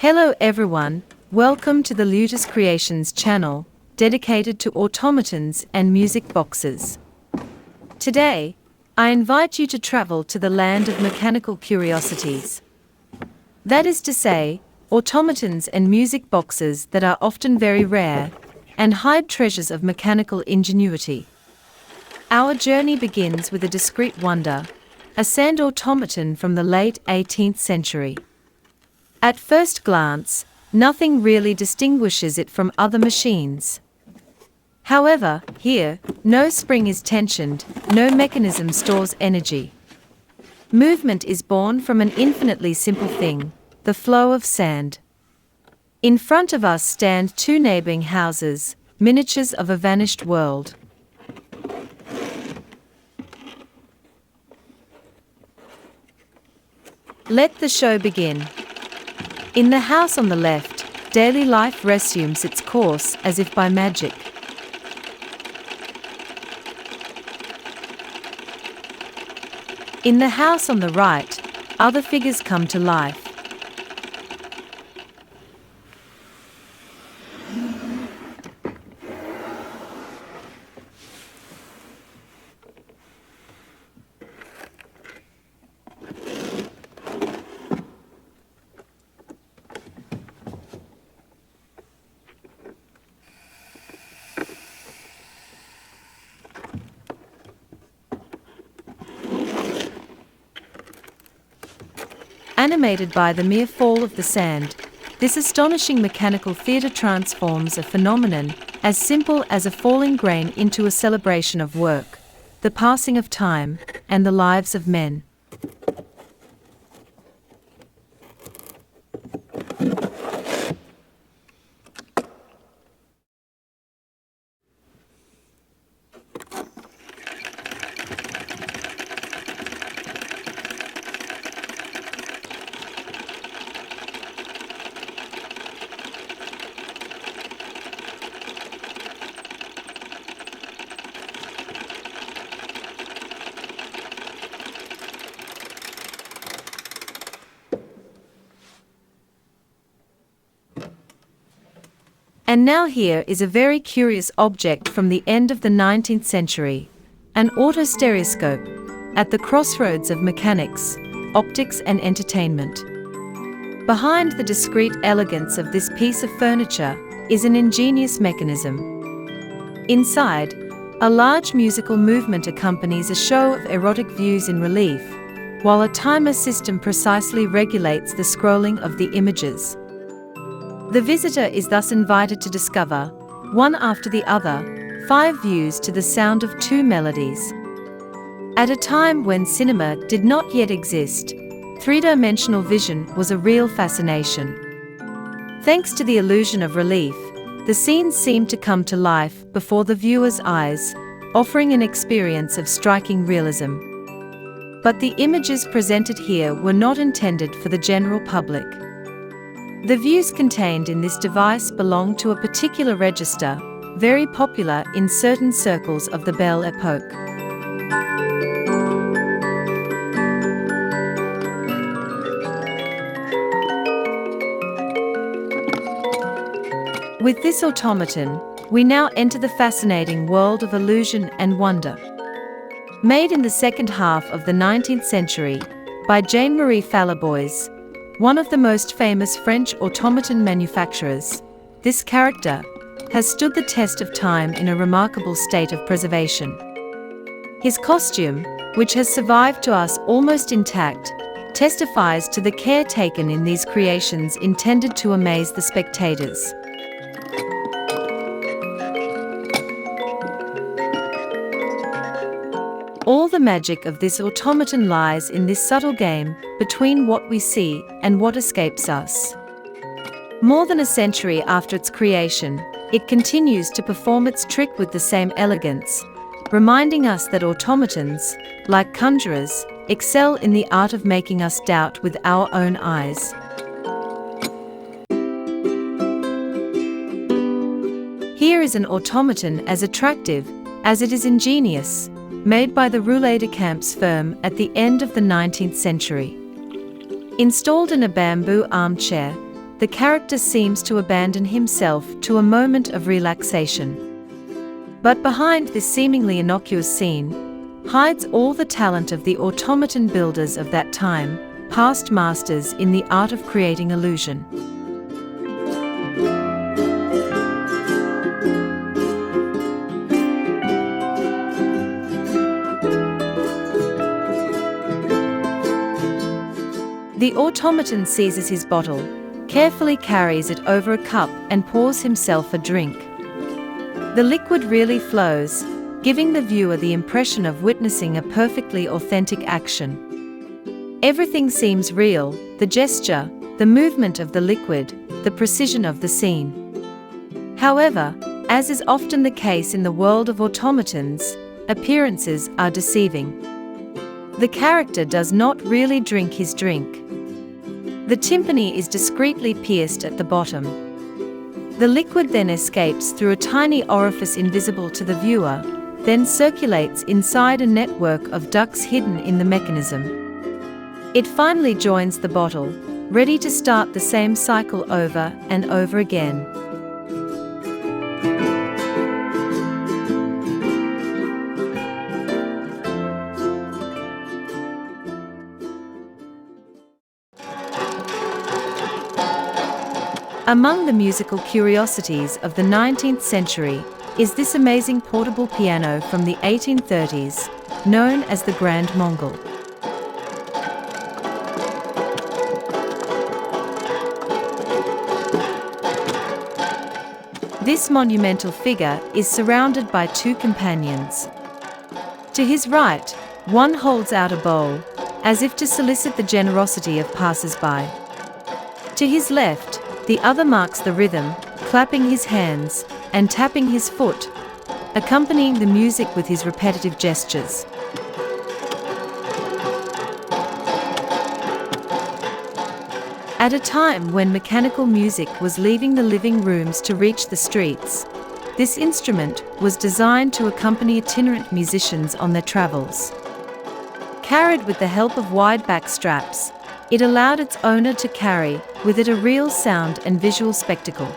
Hello everyone, welcome to the Lutus Creations channel, dedicated to automatons and music boxes. Today, I invite you to travel to the land of mechanical curiosities. That is to say, automatons and music boxes that are often very rare and hide treasures of mechanical ingenuity. Our journey begins with a discreet wonder, a sand automaton from the late 18th century. At first glance, nothing really distinguishes it from other machines. However, here, no spring is tensioned, no mechanism stores energy. Movement is born from an infinitely simple thing, the flow of sand. In front of us stand two neighboring houses, miniatures of a vanished world. Let the show begin. In the house on the left, daily life resumes its course as if by magic. In the house on the right, other figures come to life. Animated by the mere fall of the sand, this astonishing mechanical theatre transforms a phenomenon as simple as a falling grain into a celebration of work, the passing of time, and the lives of men. And now here is a very curious object from the end of the 19th century, an autostereoscope, at the crossroads of mechanics, optics and entertainment. Behind the discreet elegance of this piece of furniture is an ingenious mechanism. Inside, a large musical movement accompanies a show of erotic views in relief, while a timer system precisely regulates the scrolling of the images. The visitor is thus invited to discover, one after the other, 5 views to the sound of 2 melodies. At a time when cinema did not yet exist, three-dimensional vision was a real fascination. Thanks to the illusion of relief, the scenes seemed to come to life before the viewer's eyes, offering an experience of striking realism. But the images presented here were not intended for the general public. The views contained in this device belong to a particular register, very popular in certain circles of the Belle Epoque. With this automaton, we now enter the fascinating world of illusion and wonder. Made in the second half of the 19th century by Jean-Marie Fallerbouys, one of the most famous French automaton manufacturers, this character has stood the test of time in a remarkable state of preservation. His costume, which has survived to us almost intact, testifies to the care taken in these creations intended to amaze the spectators. All the magic of this automaton lies in this subtle game between what we see and what escapes us. More than a century after its creation, it continues to perform its trick with the same elegance, reminding us that automatons, like conjurers, excel in the art of making us doubt with our own eyes. Here is an automaton as attractive as it is ingenious, made by the Roulet de Camps firm at the end of the 19th century. Installed in a bamboo armchair, the character seems to abandon himself to a moment of relaxation. But behind this seemingly innocuous scene hides all the talent of the automaton builders of that time, past masters in the art of creating illusion. The automaton seizes his bottle, carefully carries it over a cup and pours himself a drink. The liquid really flows, giving the viewer the impression of witnessing a perfectly authentic action. Everything seems real: the gesture, the movement of the liquid, the precision of the scene. However, as is often the case in the world of automatons, appearances are deceiving. The character does not really drink his drink. The tympani is discreetly pierced at the bottom. The liquid then escapes through a tiny orifice invisible to the viewer, then circulates inside a network of ducts hidden in the mechanism. It finally joins the bottle, ready to start the same cycle over and over again. Among the musical curiosities of the 19th century is this amazing portable piano from the 1830s, known as the Grand Mongol. This monumental figure is surrounded by two companions. To his right, one holds out a bowl, as if to solicit the generosity of passers-by. To his left, the other marks the rhythm, clapping his hands and tapping his foot, accompanying the music with his repetitive gestures. At a time when mechanical music was leaving the living rooms to reach the streets, this instrument was designed to accompany itinerant musicians on their travels. Carried with the help of wide-back straps, it allowed its owner to carry with it a real sound and visual spectacle.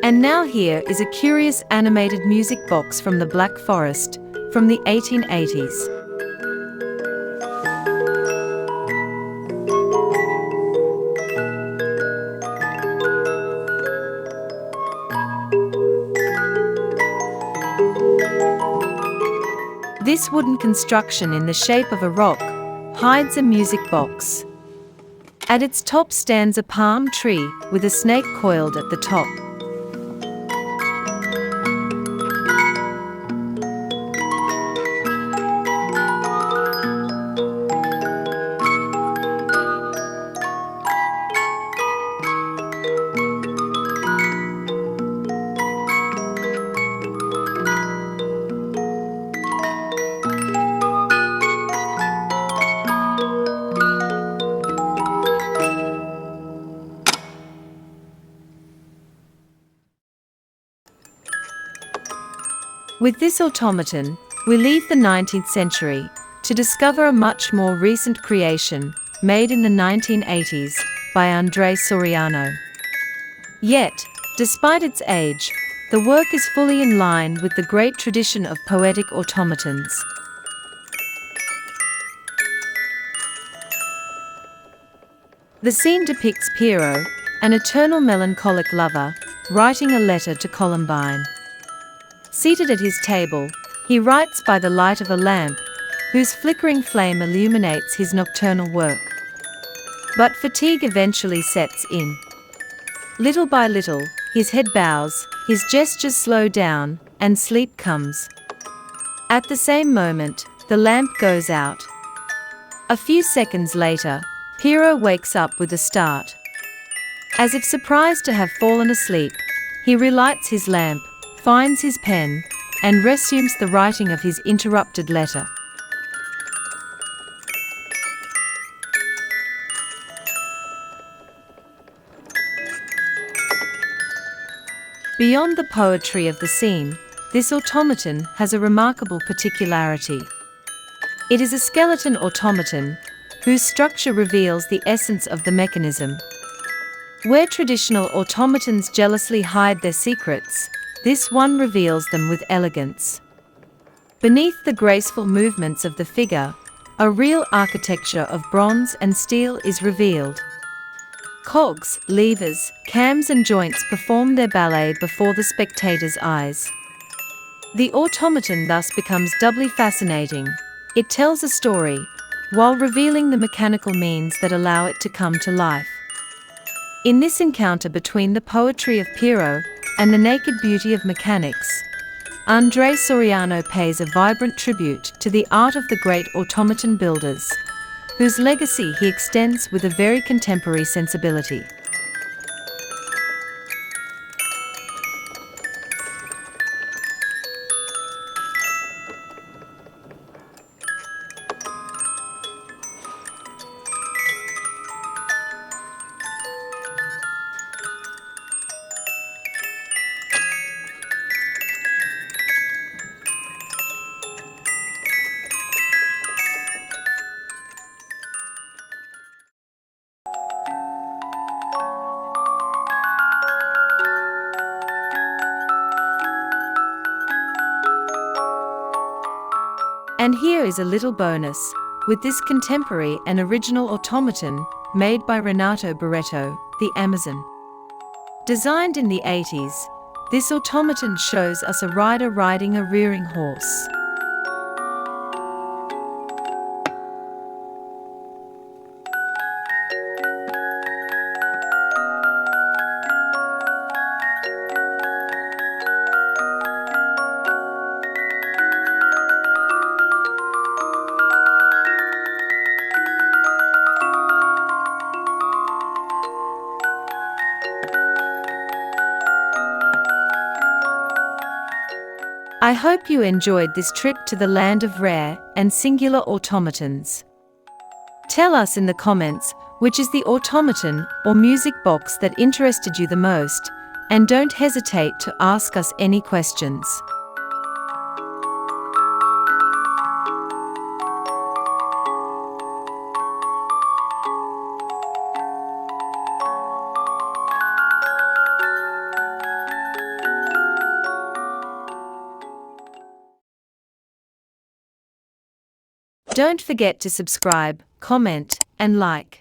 And now here is a curious animated music box from the Black Forest, from the 1880s. This wooden construction in the shape of a rock hides a music box. At its top stands a palm tree with a snake coiled at the top. With this automaton, we leave the 19th century to discover a much more recent creation made in the 1980s by Andrei Soriano. Yet, despite its age, the work is fully in line with the great tradition of poetic automatons. The scene depicts Pierrot, an eternal melancholic lover, writing a letter to Columbine. Seated at his table, he writes by the light of a lamp, whose flickering flame illuminates his nocturnal work. But fatigue eventually sets in. Little by little, his head bows, his gestures slow down, and sleep comes. At the same moment, the lamp goes out. A few seconds later, Pierrot wakes up with a start. As if surprised to have fallen asleep, he relights his lamp, finds his pen, and resumes the writing of his interrupted letter. Beyond the poetry of the scene, this automaton has a remarkable particularity. It is a skeleton automaton, whose structure reveals the essence of the mechanism. Where traditional automatons jealously hide their secrets, this one reveals them with elegance. Beneath the graceful movements of the figure, a real architecture of bronze and steel is revealed. Cogs, levers, cams and joints perform their ballet before the spectator's eyes. The automaton thus becomes doubly fascinating. It tells a story, while revealing the mechanical means that allow it to come to life. In this encounter between the poetry of Piero and the naked beauty of mechanics, Andrea Soriano pays a vibrant tribute to the art of the great automaton builders, whose legacy he extends with a very contemporary sensibility. And here is a little bonus, with this contemporary and original automaton, made by Renato Barreto, the Amazon. Designed in the 80s, this automaton shows us a rider riding a rearing horse. I hope you enjoyed this trip to the land of rare and singular automatons. Tell us in the comments which is the automaton or music box that interested you the most, and don't hesitate to ask us any questions. Don't forget to subscribe, comment, and like.